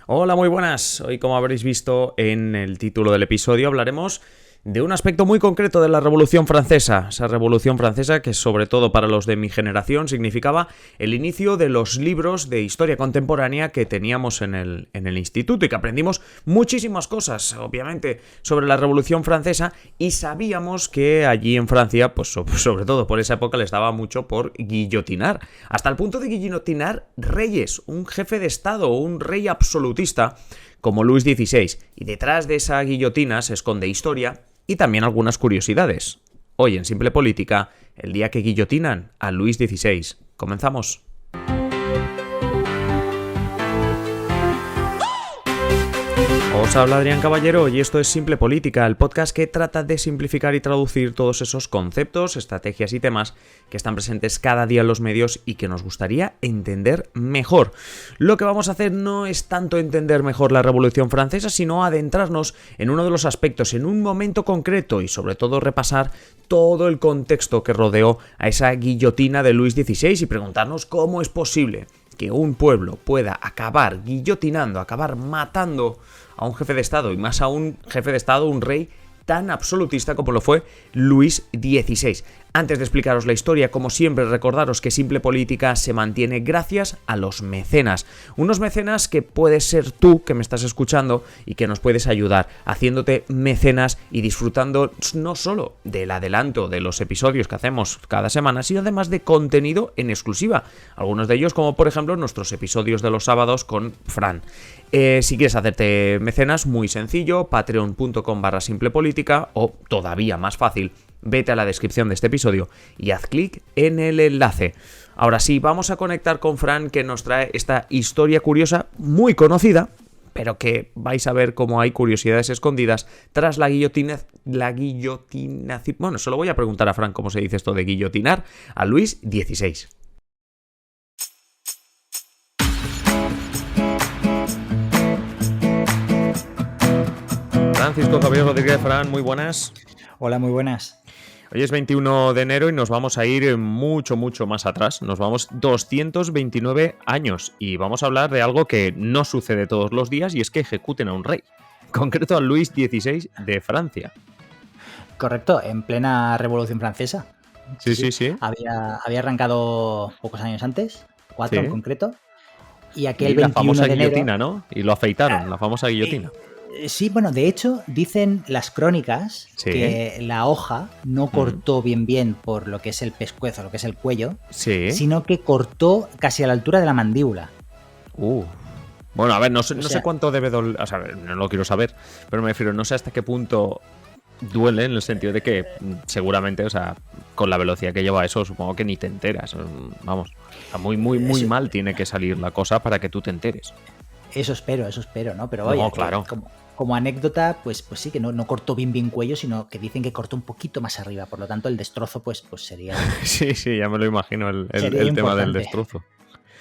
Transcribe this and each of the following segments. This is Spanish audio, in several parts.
Hola, muy buenas. Hoy, como habréis visto en el título del episodio, hablaremos de un aspecto muy concreto de la Revolución Francesa. Esa Revolución Francesa que, sobre todo para los de mi generación, significaba el inicio de los libros de historia contemporánea que teníamos en el instituto y que aprendimos muchísimas cosas, obviamente, sobre la Revolución Francesa, y sabíamos que allí en Francia, pues sobre todo por esa época, les daba mucho por guillotinar, hasta el punto de guillotinar reyes, un jefe de Estado, un rey absolutista como Luis XVI. Y detrás de esa guillotina se esconde historia y también algunas curiosidades. Hoy en Simple Política, el día que guillotinan a Luis XVI. Comenzamos. Os habla Adrián Caballero y esto es Simple Política, el podcast que trata de simplificar y traducir todos esos conceptos, estrategias y temas que están presentes cada día en los medios y que nos gustaría entender mejor. Lo que vamos a hacer no es tanto entender mejor la Revolución Francesa, sino adentrarnos en uno de los aspectos, en un momento concreto y sobre todo repasar todo el contexto que rodeó a esa guillotina de Luis XVI y preguntarnos cómo es posible que un pueblo pueda acabar guillotinando, acabar matando a un jefe de Estado, y más a un jefe de Estado, un rey tan absolutista como lo fue Luis XVI. Antes de explicaros la historia, como siempre, recordaros que Simple Política se mantiene gracias a los mecenas. Unos mecenas que puedes ser tú, que me estás escuchando, y que nos puedes ayudar haciéndote mecenas y disfrutando no solo del adelanto de los episodios que hacemos cada semana, sino además de contenido en exclusiva. Algunos de ellos, como por ejemplo nuestros episodios de los sábados con Fran. Si quieres hacerte mecenas, muy sencillo, patreon.com/simplepolítica, o todavía más fácil, vete a la descripción de este episodio y haz clic en el enlace. Ahora sí, vamos a conectar con Fran, que nos trae esta historia curiosa, muy conocida, pero que vais a ver cómo hay curiosidades escondidas tras la guillotina. Bueno, se lo voy a preguntar a Fran cómo se dice esto de guillotinar a Luis XVI. Francisco Javier Rodríguez. Fran, muy buenas. Hola, muy buenas. Hoy es 21 de enero y nos vamos a ir mucho más atrás. Nos vamos 229 años y vamos a hablar de algo que no sucede todos los días, y es que ejecuten a un rey, en concreto a Luis XVI de Francia. Correcto, en plena Revolución Francesa. Sí. Había arrancado pocos años antes, 4 en concreto, y aquel y la 21 famosa de enero... guillotina, ¿no? Y lo afeitaron, la famosa guillotina. Sí, bueno, de hecho, dicen las crónicas que la hoja no cortó bien por lo que es el pescuezo, lo que es el cuello, sino que cortó casi a la altura de la mandíbula. Bueno, a ver, no sé cuánto debe doler, o sea, no lo quiero saber, pero me refiero, no sé hasta qué punto duele, en el sentido de que seguramente, o sea, con la velocidad que lleva eso, supongo que ni te enteras. Vamos, muy mal tiene que salir la cosa para que tú te enteres. Eso espero, ¿no? Pero oye, claro. Como anécdota, pues sí, que no cortó bien cuello, sino que dicen que cortó un poquito más arriba. Por lo tanto, el destrozo pues sería... Sí, ya me lo imagino, el tema del destrozo.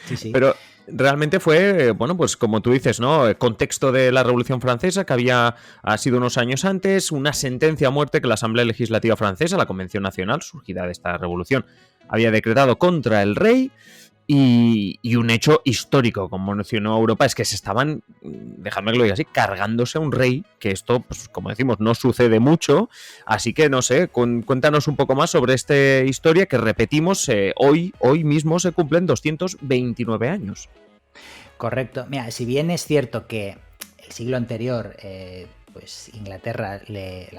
Sí. Pero realmente fue, bueno, pues como tú dices, ¿no? El contexto de la Revolución Francesa, que ha sido unos años antes, una sentencia a muerte que la Asamblea Legislativa Francesa, la Convención Nacional, surgida de esta revolución, había decretado contra el rey. Y un hecho histórico, como mencionó Europa, es que se estaban, dejadme que lo diga así, cargándose a un rey, que esto, pues como decimos, no sucede mucho. Así que, no sé, cuéntanos un poco más sobre esta historia que, repetimos, hoy mismo se cumplen 229 años. Correcto. Mira, si bien es cierto que el siglo anterior... pues Inglaterra le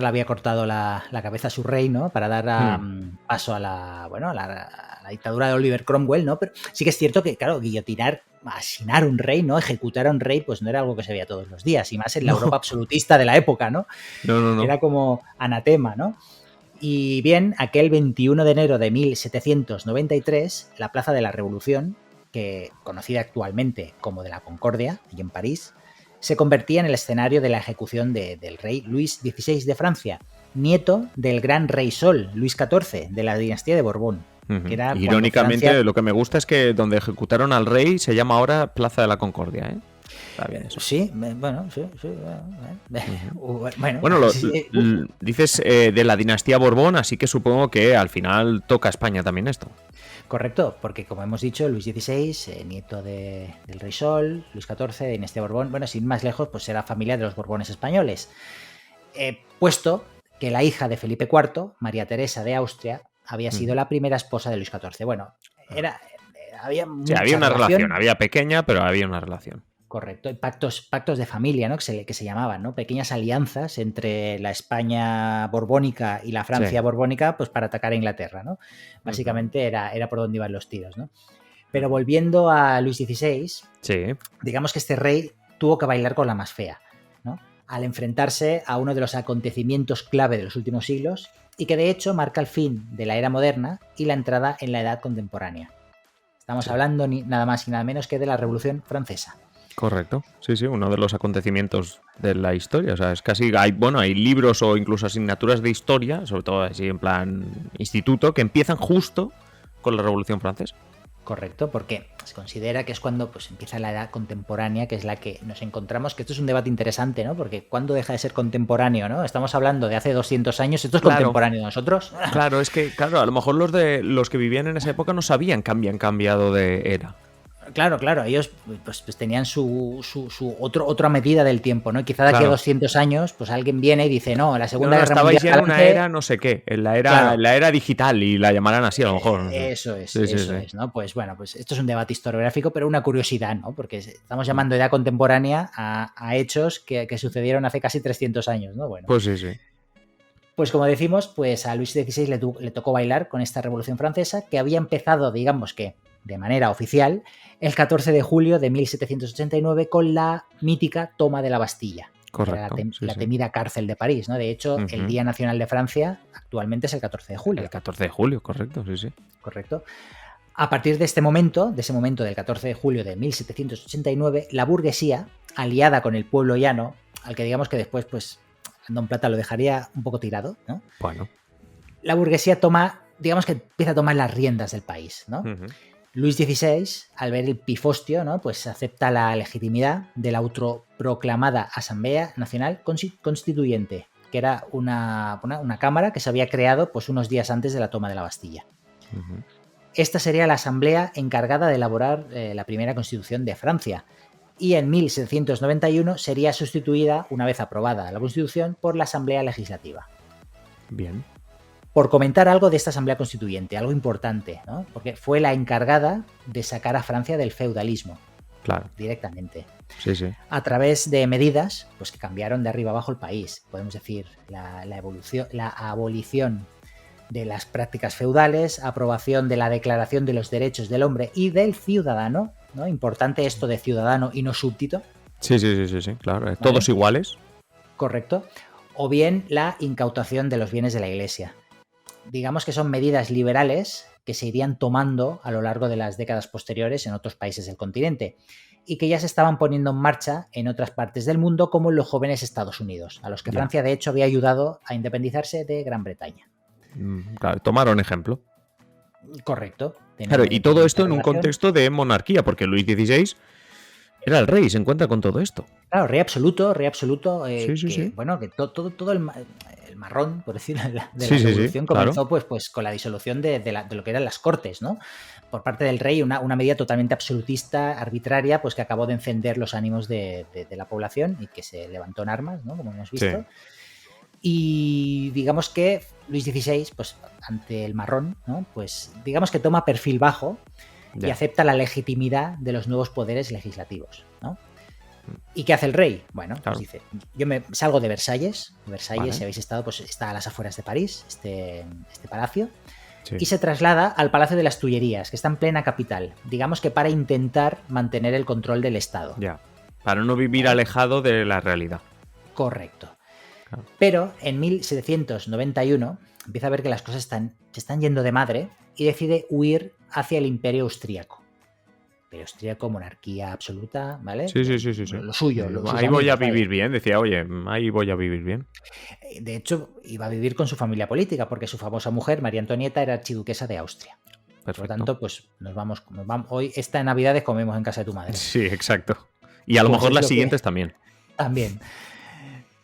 había cortado la cabeza a su rey, ¿no? Para dar paso a la dictadura de Oliver Cromwell, ¿no? Pero sí que es cierto que, claro, guillotinar, asesinar a un rey, ¿no? Ejecutar a un rey, pues no era algo que se veía todos los días, y más en la Europa absolutista de la época, ¿no? No. Era como anatema, ¿no? Y bien, aquel 21 de enero de 1793, la Plaza de la Revolución, que conocida actualmente como de la Concordia, y en París, se convertía en el escenario de la ejecución del rey Luis XVI de Francia, nieto del gran rey Sol, Luis XIV, de la dinastía de Borbón. Que era irónicamente, Francia... lo que me gusta es que donde ejecutaron al rey se llama ahora Plaza de la Concordia, ¿eh? Está bien eso. Sí, bueno, sí. Bueno, dices de la dinastía Borbón, así que supongo que al final toca España también esto. Correcto, porque como hemos dicho, Luis XVI, nieto del rey Sol, Luis XIV, de dinastía Borbón, bueno, sin más lejos, pues era familia de los Borbones españoles. Puesto que la hija de Felipe IV, María Teresa de Austria, había sido la primera esposa de Luis XIV. Bueno, había mucha había una relación, relación. había pequeña, pero había una relación. Correcto, y pactos de familia, ¿no? Que se llamaban, ¿no? Pequeñas alianzas entre la España borbónica y la Francia borbónica, pues para atacar a Inglaterra, ¿no? Básicamente era por donde iban los tiros, ¿no? Pero volviendo a Luis XVI, digamos que este rey tuvo que bailar con la más fea, ¿no? Al enfrentarse a uno de los acontecimientos clave de los últimos siglos y que de hecho marca el fin de la era moderna y la entrada en la edad contemporánea. Estamos hablando nada más y nada menos que de la Revolución Francesa. Correcto, sí, uno de los acontecimientos de la historia, o sea, es casi, hay libros o incluso asignaturas de historia, sobre todo así en plan instituto, que empiezan justo con la Revolución Francesa. Correcto, porque se considera que es cuando pues empieza la edad contemporánea, que es la que nos encontramos, que esto es un debate interesante, ¿no? Porque ¿cuándo deja de ser contemporáneo, no? Estamos hablando de hace 200 años, ¿esto es contemporáneo de nosotros? Claro, es que, a lo mejor los que vivían en esa época no sabían que habían cambiado de era. Claro, ellos pues tenían su otra medida del tiempo, ¿no? Quizá de aquí a 200 años, pues alguien viene y dice, no, la Segunda Guerra Mundial... Estabais ya en una era no sé qué, en la era digital y la llamarán así a lo mejor. No sé. Eso es, ¿no? Pues bueno, pues esto es un debate historiográfico, pero una curiosidad, ¿no? Porque estamos llamando edad contemporánea a hechos que sucedieron hace casi 300 años, ¿no? Bueno. Pues sí. Pues como decimos, pues a Luis XVI le tocó bailar con esta Revolución Francesa que había empezado, digamos que de manera oficial, el 14 de julio de 1789 con la mítica toma de la Bastilla. Correcto. La temida cárcel de París, ¿no? De hecho, el Día Nacional de Francia actualmente es el 14 de julio. El 14 de julio, correcto, sí. Correcto. A partir de ese momento del 14 de julio de 1789, la burguesía, aliada con el pueblo llano, al que digamos que después, pues, Andón Plata lo dejaría un poco tirado, ¿no? Bueno. La burguesía empieza a tomar las riendas del país, ¿no? Luis XVI, al ver el pifostio, ¿no? Pues acepta la legitimidad de la autoproclamada Asamblea Nacional Constituyente, que era una cámara que se había creado pues, unos días antes de la toma de la Bastilla. Esta sería la asamblea encargada de elaborar la primera constitución de Francia, y en 1791 sería sustituida, una vez aprobada la Constitución, por la Asamblea Legislativa. Bien. Por comentar algo de esta Asamblea Constituyente, algo importante, ¿no? Porque fue la encargada de sacar a Francia del feudalismo. Claro. Directamente. Sí. A través de medidas pues, que cambiaron de arriba abajo el país. Podemos decir la abolición de las prácticas feudales, aprobación de la Declaración de los Derechos del Hombre y del Ciudadano, ¿no? Importante esto de ciudadano y no súbdito. Sí, claro. ¿Vale? Todos iguales. Correcto. O bien la incautación de los bienes de la Iglesia. Digamos que son medidas liberales que se irían tomando a lo largo de las décadas posteriores en otros países del continente y que ya se estaban poniendo en marcha en otras partes del mundo, como en los jóvenes Estados Unidos, a los que Francia de hecho había ayudado a independizarse de Gran Bretaña. Claro, tomaron ejemplo. Correcto. Claro, y todo esto en un contexto de monarquía, porque Luis XVI era el rey y se encuentra con todo esto. Claro, rey absoluto. Sí. Bueno, que todo el marrón, por decirlo, de la revolución comenzó pues con la disolución de lo que eran las cortes, ¿no? Por parte del rey, una medida totalmente absolutista, arbitraria, pues que acabó de encender los ánimos de la población y que se levantó en armas, ¿no? Como hemos visto. Y digamos que Luis XVI, pues ante el marrón, ¿no? Pues digamos que toma perfil bajo y acepta la legitimidad de los nuevos poderes legislativos, ¿no? ¿Y qué hace el rey? Bueno, pues dice, yo me salgo de Versalles. Versalles, si habéis estado, pues está a las afueras de París, este palacio, y se traslada al Palacio de las Tullerías, que está en plena capital, digamos que para intentar mantener el control del Estado. Para no vivir alejado de la realidad. Correcto. Claro. Pero en 1791 empieza a ver que las cosas se están yendo de madre y decide huir hacia el Imperio Austríaco. Imperio Austríaco, monarquía absoluta, ¿vale? Sí. Lo suyo. Ahí voy a vivir bien, decía, oye, ahí voy a vivir bien. De hecho, iba a vivir con su familia política, porque su famosa mujer, María Antonieta, era archiduquesa de Austria. Perfecto. Por lo tanto, pues nos vamos. Hoy, esta Navidad, comemos en casa de tu madre. Sí, exacto. Y a lo mejor las siguientes también. También.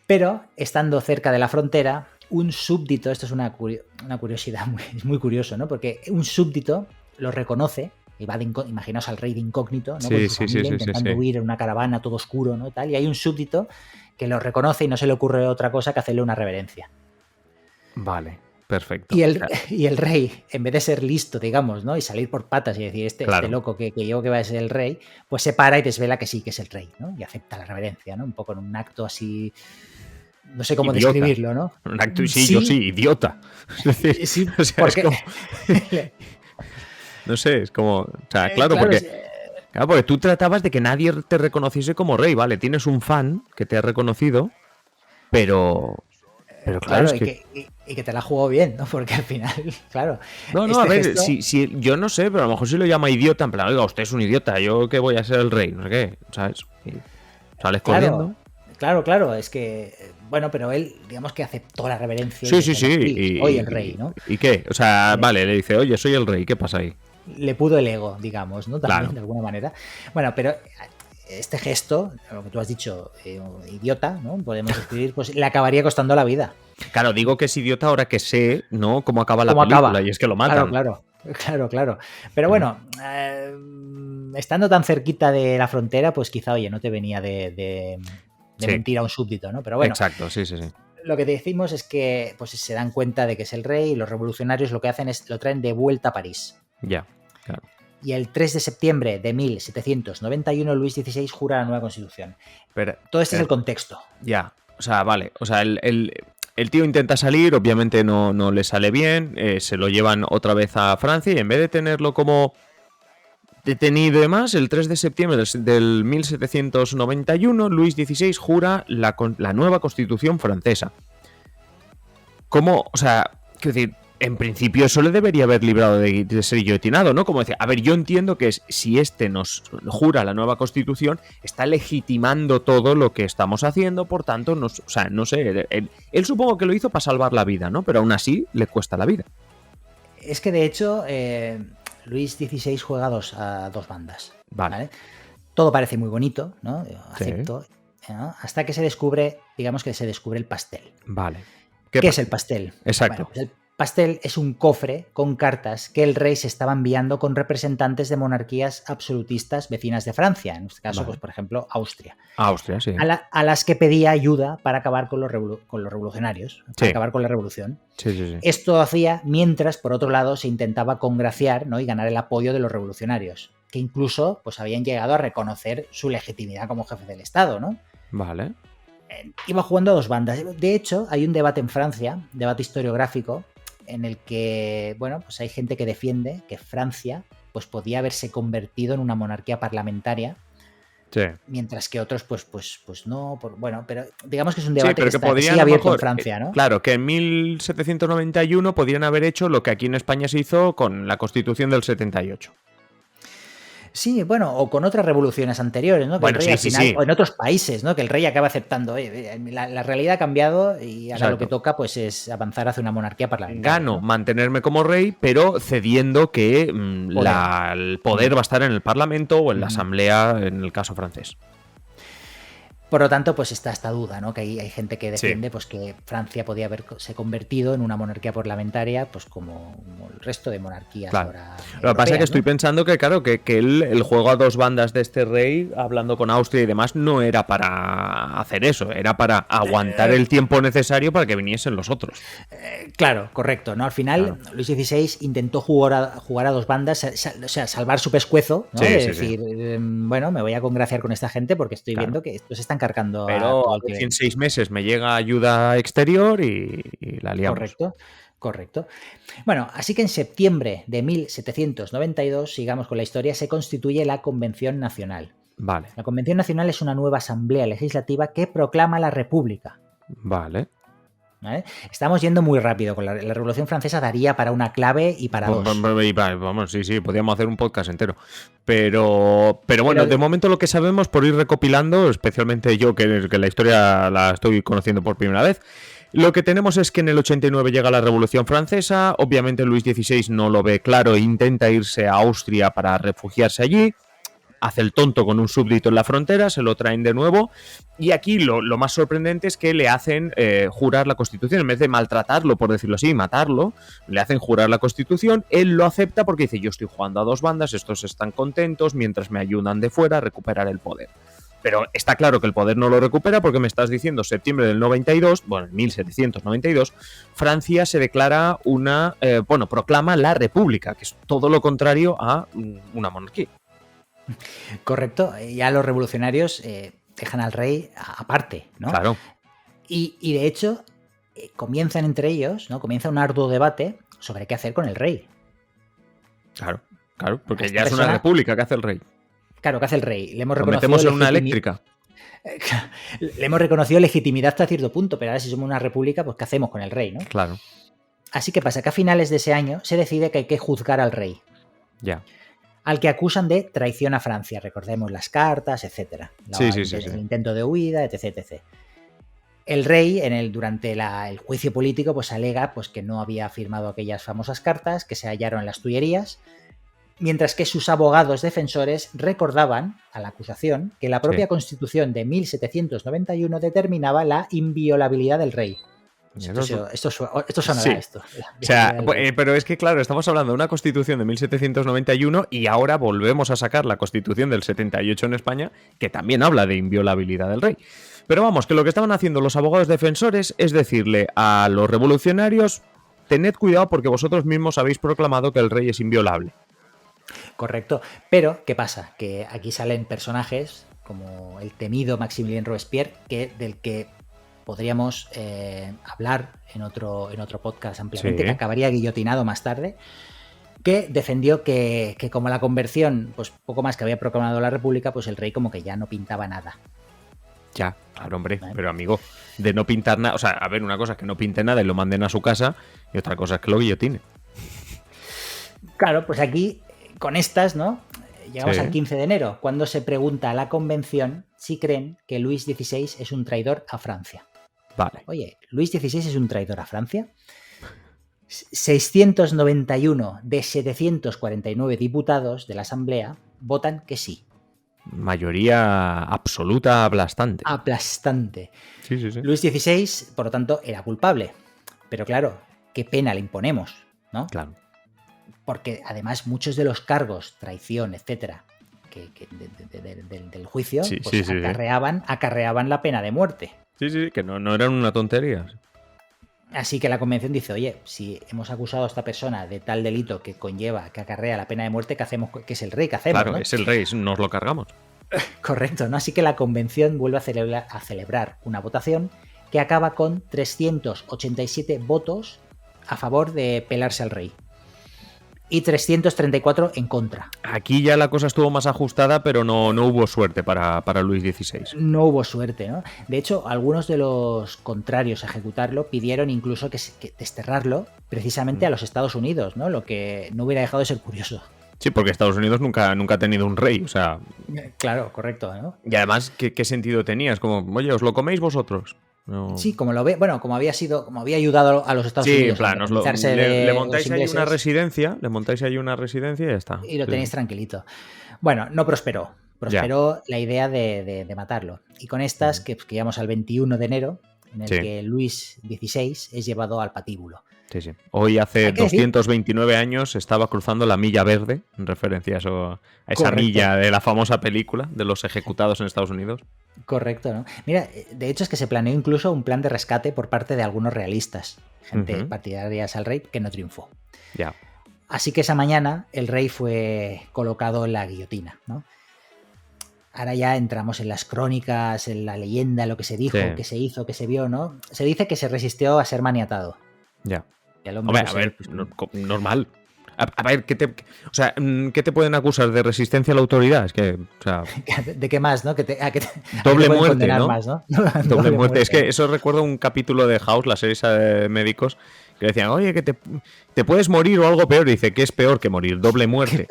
Pero, estando cerca de la frontera, un súbdito, esto es una curiosidad, es muy curioso, ¿no? Porque un súbdito lo reconoce, y va imaginaos al rey de incógnito, ¿no? Sí, Con su sí, familia sí, sí, intentando sí. huir en una caravana todo oscuro, ¿no? Tal, y hay un súbdito que lo reconoce y no se le ocurre otra cosa que hacerle una reverencia. Vale, perfecto. Y O el, sea, y el rey, en vez de ser listo, digamos, ¿no? Y salir por patas y decir, este claro. loco que yo que va a ser el rey, pues se para y desvela que sí, que es el rey, ¿no? Y acepta la reverencia, ¿no? Un poco en un acto así, no sé cómo Idiota. describirlo, ¿no? Un acto, sí, yo sí, idiota. Es decir, sí, o sea, es porque... como... No sé, es como... O sea, claro, claro, porque tú tratabas de que nadie te reconociese como rey, ¿vale? Tienes un fan que te ha reconocido, pero claro, claro, es que... y que te la jugó bien, ¿no? Porque al final, claro, No, a este ver, gesto... si yo no sé, pero a lo mejor si lo llama idiota, en plan, oiga, usted es un idiota, yo que voy a ser el rey, no sé qué, ¿sabes? Y sales corriendo. Claro, es que, bueno, pero él, digamos que aceptó la reverencia y Sí, dice, sí. soy el rey, ¿no? ¿Y qué? O sea, vale, le dice, oye, soy el rey, ¿qué pasa ahí? Le pudo el ego, digamos, ¿no? También, Claro. de alguna manera. Bueno, pero este gesto, lo que tú has dicho, idiota, ¿no? Podemos escribir, pues le acabaría costando la vida. Claro, digo que es idiota ahora que sé, ¿no? Cómo acaba la ¿Cómo película, acaba? y es que lo matan. Claro. Pero bueno, estando tan cerquita de la frontera, pues quizá, oye, no te venía de Sí. mentir a un súbdito, ¿no? Pero bueno, Exacto, sí. lo que decimos es que pues se dan cuenta de que es el rey y los revolucionarios lo que hacen es lo traen de vuelta a París. Ya, claro. Y el 3 de septiembre de 1791 Luis XVI jura la nueva constitución. Pero, Todo este es el contexto. Ya, o sea, vale. O sea, el tío intenta salir, obviamente no le sale bien, se lo llevan otra vez a Francia y en vez de tenerlo como detenido y demás, el 3 de septiembre del 1791 Luis XVI jura la nueva constitución francesa. ¿Cómo? O sea, quiero decir, en principio eso le debería haber librado de ser guillotinado, ¿no? Como decía, a ver, yo entiendo que si este nos jura la nueva constitución, está legitimando todo lo que estamos haciendo, por tanto, o sea, no sé, él supongo que lo hizo para salvar la vida, ¿no? Pero aún así le cuesta la vida. Es que de hecho, Luis XVI juega a dos bandas. Vale. Todo parece muy bonito, ¿no? Acepto. Sí. ¿No? Hasta que se descubre, digamos que se descubre el pastel. Vale. ¿Qué es el pastel? Exacto. Bueno, pues el pastel es un cofre con cartas que el rey se estaba enviando con representantes de monarquías absolutistas vecinas de Francia, en este caso, Vale. pues por ejemplo, Austria. Austria, sí. A las que pedía ayuda para acabar con los revolucionarios, para acabar con la revolución. Sí. Esto hacía mientras, por otro lado, se intentaba congraciar, ¿no? Y ganar el apoyo de los revolucionarios, que incluso pues, habían llegado a reconocer su legitimidad como jefe del Estado, ¿no? Vale. Iba jugando a dos bandas. De hecho, hay un debate en Francia, debate historiográfico, en el que, bueno, pues hay gente que defiende que Francia pues podía haberse convertido en una monarquía parlamentaria, sí, mientras que otros pues no, bueno, pero digamos que es un debate pero que sigue abierto en Francia, ¿no? Claro, que en 1791 podrían haber hecho lo que aquí en España se hizo con la Constitución del 78. Sí, bueno, o con otras revoluciones anteriores, ¿no? Que bueno, el rey sí. o en otros países, ¿no? Que el rey acaba aceptando, oye, la realidad ha cambiado y ahora lo que toca pues es avanzar hacia una monarquía parlamentaria. Gano, ¿no? Mantenerme como rey, pero cediendo que el poder va a estar en el Parlamento o en la Asamblea, en el caso francés. Por lo tanto, pues está esta duda, ¿no? Que hay gente que defiende pues que Francia podía haberse convertido en una monarquía parlamentaria, pues como el resto de monarquías ahora. Lo que pasa es que estoy pensando que, claro, que el juego a dos bandas de este rey, hablando con Austria y demás, no era para hacer eso, era para aguantar el tiempo necesario para que viniesen los otros. Claro, correcto, ¿no? Al final, Luis XVI intentó jugar a dos bandas, o sea, salvar su pescuezo, ¿no? Es decir, bueno, me voy a congraciar con esta gente porque estoy viendo que estos están cargando. Pero a ver si en 6 meses me llega ayuda exterior y la liamos. Correcto. Bueno, así que en septiembre de 1792, sigamos con la historia, se constituye la Convención Nacional. Vale. La Convención Nacional es una nueva asamblea legislativa que proclama la República. Vale. ¿Vale? Estamos yendo muy rápido. Con la Revolución Francesa daría para una clave y para dos. Vamos, sí, podríamos hacer un podcast entero. Pero bueno, de momento lo que sabemos, por ir recopilando, especialmente yo que la historia la estoy conociendo por primera vez, lo que tenemos es que en el 89 llega la Revolución Francesa. Obviamente Luis XVI no lo ve claro e intenta irse a Austria para refugiarse allí. hace el tonto con un súbdito en la frontera, se lo traen de nuevo, y aquí lo más sorprendente es que le hacen jurar la Constitución. En vez de maltratarlo, por decirlo así, matarlo, le hacen jurar la Constitución. Él lo acepta porque dice: yo estoy jugando a dos bandas, estos están contentos mientras me ayudan de fuera a recuperar el poder. Pero está claro que el poder no lo recupera, porque me estás diciendo, septiembre del 92, bueno, en 1792, Francia se declara proclama la República, que es todo lo contrario a una monarquía. Correcto, ya los revolucionarios dejan al rey aparte, ¿no? Claro. Y de hecho, comienzan entre ellos, ¿no? Comienza un arduo debate sobre qué hacer con el rey. Claro, porque ya es una república. ¿Qué hace el rey? Claro, ¿qué hace el rey? Le hemos Lo metemos en una eléctrica. Le hemos reconocido legitimidad hasta cierto punto, pero ahora si somos una república, pues ¿qué hacemos con el rey, no? Claro. Así que pasa que a finales de ese año se decide que hay que juzgar al rey. Ya. Al que acusan de traición a Francia. Recordemos las cartas, etcétera. El intento de huida, etc. El rey, durante el juicio político, pues alega pues, que no había firmado aquellas famosas cartas, que se hallaron en las Tullerías, mientras que sus abogados defensores recordaban a la acusación que la propia Constitución de 1791 determinaba la inviolabilidad del rey. Esto sonará esto. O sea, pero es que claro, estamos hablando de una Constitución de 1791 y ahora volvemos a sacar la Constitución del 78 en España, que también habla de inviolabilidad del rey. Pero vamos, que lo que estaban haciendo los abogados defensores es decirle a los revolucionarios: tened cuidado porque vosotros mismos habéis proclamado que el rey es inviolable. Correcto, pero ¿qué pasa? Que aquí salen personajes como el temido Maximilien Robespierre, del que podríamos hablar en otro podcast ampliamente, que acabaría guillotinado más tarde, que defendió que como la conversión, pues poco más que había proclamado la República, pues el rey como que ya no pintaba nada. Ya, claro, hombre, ¿vale? Pero amigo, de no pintar nada, o sea, a ver, una cosa es que no pinte nada y lo manden a su casa, y otra cosa es que lo guillotine. Claro, pues aquí, con estas, ¿no? Llegamos al 15 de enero, cuando se pregunta a la convención si creen que Luis XVI es un traidor a Francia. Vale. Oye, ¿Luis XVI es un traidor a Francia? 691 de 749 diputados de la Asamblea votan que sí. Mayoría absoluta aplastante. Aplastante. Sí. Luis XVI, por lo tanto, era culpable. Pero claro, ¿qué pena le imponemos? ¿No? Claro. Porque además muchos de los cargos, traición, etcétera, del juicio, acarreaban la pena de muerte. Sí, que no eran una tontería. Así que la convención dice: oye, si hemos acusado a esta persona de tal delito que acarrea la pena de muerte, ¿qué hacemos? ¿Qué es el rey? ¿Qué hacemos? Claro, ¿no? Es el rey, nos lo cargamos. Correcto, ¿no? Así que la convención vuelve a celebrar una votación que acaba con 387 votos a favor de pelarse al rey y 334 en contra. Aquí ya la cosa estuvo más ajustada, pero no hubo suerte para Luis XVI. No hubo suerte, ¿no? De hecho, algunos de los contrarios a ejecutarlo pidieron incluso que desterrarlo precisamente a los Estados Unidos, ¿no? Lo que no hubiera dejado de ser curioso. Sí, porque Estados Unidos nunca ha tenido un rey, o sea... Claro, correcto, ¿no? Y además, ¿qué sentido tenía? Es como, oye, ¿os lo coméis vosotros? No. Sí, como había ayudado a los Estados Unidos. Sí, en plan, le montáis ahí una residencia, y ya está. Y lo tenéis tranquilito. Bueno, no prosperó. Prosperó la idea de matarlo. Y con estas, que llegamos al 21 de enero, en el que Luis XVI es llevado al patíbulo. Sí. Hoy hace 229 años estaba cruzando la milla verde, en referencia a esa milla de la famosa película de los ejecutados en Estados Unidos. Correcto, ¿no? Mira, de hecho es que se planeó incluso un plan de rescate por parte de algunos realistas, gente partidarias al rey, que no triunfó. Ya. Así que esa mañana el rey fue colocado en la guillotina, ¿no? Ahora ya entramos en las crónicas, en la leyenda, lo que se dijo, que se hizo, que se vio, ¿no? Se dice que se resistió a ser maniatado. Ya. Hombre, a ver, normal. A ver, ¿qué te pueden acusar? ¿De resistencia a la autoridad? Es que, o sea... ¿De qué más, no? Doble muerte, ¿no? Más, ¿no? Doble muerte. Es que eso recuerda un capítulo de House, la serie de médicos, que decían, oye, que te puedes morir o algo peor. Y dice, ¿qué es peor que morir? Doble muerte.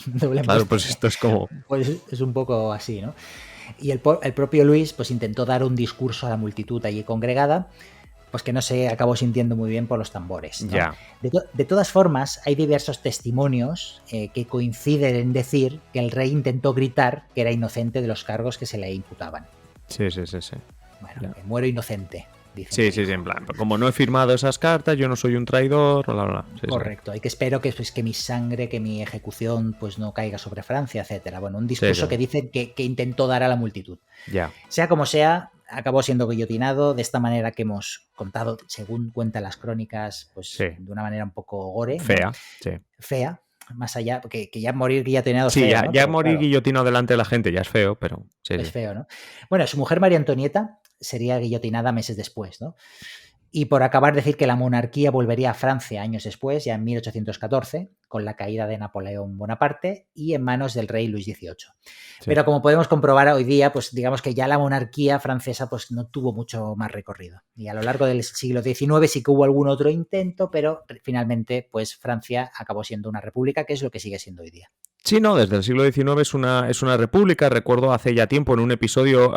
Doble claro, muerte. pues esto es como... Pues es un poco así, ¿no? Y el propio Luis pues intentó dar un discurso a la multitud allí congregada, pues que no se acabó sintiendo muy bien por los tambores, ¿no? Ya. De todas formas, hay diversos testimonios que coinciden en decir que el rey intentó gritar que era inocente de los cargos que se le imputaban. Sí. Bueno, que muero inocente, dice. Sí, en plan, como no he firmado esas cartas, yo no soy un traidor, bla, bla. Sí, correcto, y que espero que, pues, que mi sangre, que mi ejecución pues no caiga sobre Francia, etcétera. Bueno, un discurso que dicen que intentó dar a la multitud. Ya. Sea como sea, acabó siendo guillotinado de esta manera que hemos contado, según cuentan las crónicas, pues de una manera un poco gore. Fea, ¿no? sí. Fea, más allá, que ya morir guillotinado es feo. Sí, feo, ¿no? ya morir guillotinado delante de la gente ya es feo, pero... Sí, es feo, ¿no? Bueno, su mujer María Antonieta sería guillotinada meses después, ¿no? Y por acabar, decir que la monarquía volvería a Francia años después, ya en 1814, con la caída de Napoleón Bonaparte y en manos del rey Luis XVIII. Sí. Pero como podemos comprobar hoy día, pues digamos que ya la monarquía francesa pues no tuvo mucho más recorrido. Y a lo largo del siglo XIX sí que hubo algún otro intento, pero finalmente pues Francia acabó siendo una república, que es lo que sigue siendo hoy día. Sí, no, desde el siglo XIX es una república. Recuerdo hace ya tiempo en un episodio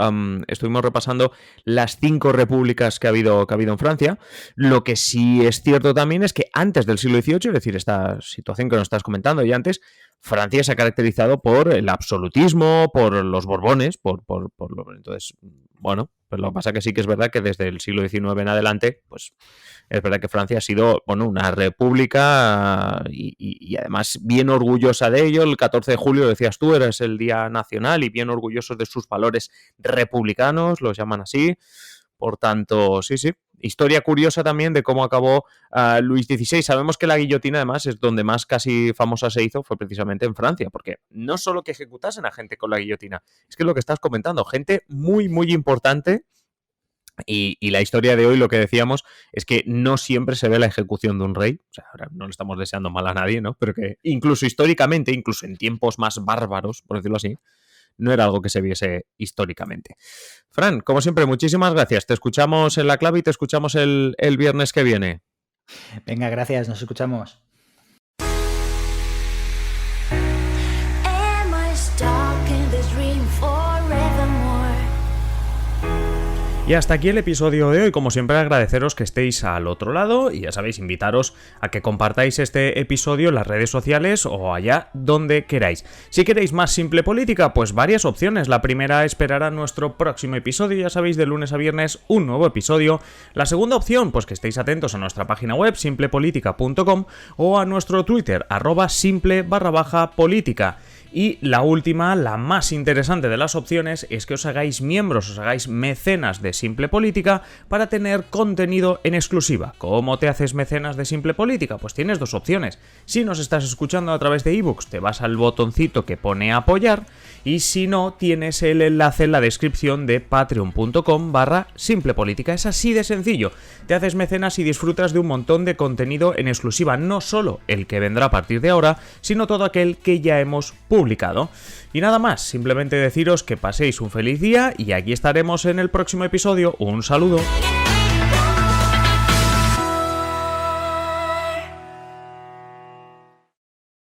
estuvimos repasando las 5 repúblicas que ha habido en Francia. Lo que sí es cierto también es que antes del siglo XVIII, es decir, esta situación que nos estás comentando y antes, Francia se ha caracterizado por el absolutismo, por los Borbones, entonces, bueno, pues lo que pasa que sí que es verdad que desde el siglo XIX en adelante, pues es verdad que Francia ha sido, bueno, una república y además bien orgullosa de ello. El 14 de julio, decías tú, era el Día Nacional y bien orgullosos de sus valores republicanos, los llaman así. Por tanto, sí. Historia curiosa también de cómo acabó Luis XVI. Sabemos que la guillotina, además, es donde más casi famosa se hizo, fue precisamente en Francia, porque no solo que ejecutasen a gente con la guillotina, es que lo que estás comentando, gente muy, muy importante. Y la historia de hoy, lo que decíamos, es que no siempre se ve la ejecución de un rey. O sea, ahora no le estamos deseando mal a nadie, ¿no? Pero que incluso históricamente, incluso en tiempos más bárbaros, por decirlo así, no era algo que se viese históricamente. Fran, como siempre, muchísimas gracias. Te escuchamos en La Clave y te escuchamos el viernes que viene. Venga, gracias. Nos escuchamos. Y hasta aquí el episodio de hoy. Como siempre, agradeceros que estéis al otro lado y ya sabéis, invitaros a que compartáis este episodio en las redes sociales o allá donde queráis. Si queréis más Simple Política, pues varias opciones. La primera, esperar a nuestro próximo episodio, ya sabéis, de lunes a viernes un nuevo episodio. La segunda opción, pues que estéis atentos a nuestra página web simplepolitica.com o a nuestro Twitter @simple_política. Y la última, la más interesante de las opciones, es que os hagáis miembros, os hagáis mecenas de Simple Política para tener contenido en exclusiva. ¿Cómo te haces mecenas de Simple Política? Pues tienes dos opciones. Si nos estás escuchando a través de ebooks, te vas al botoncito que pone apoyar, y si no, tienes el enlace en la descripción de patreon.com/simplepolítica. Es así de sencillo. Te haces mecenas y disfrutas de un montón de contenido en exclusiva, no solo el que vendrá a partir de ahora, sino todo aquel que ya hemos publicado. Y nada más, simplemente deciros que paséis un feliz día y aquí estaremos en el próximo episodio. Un saludo.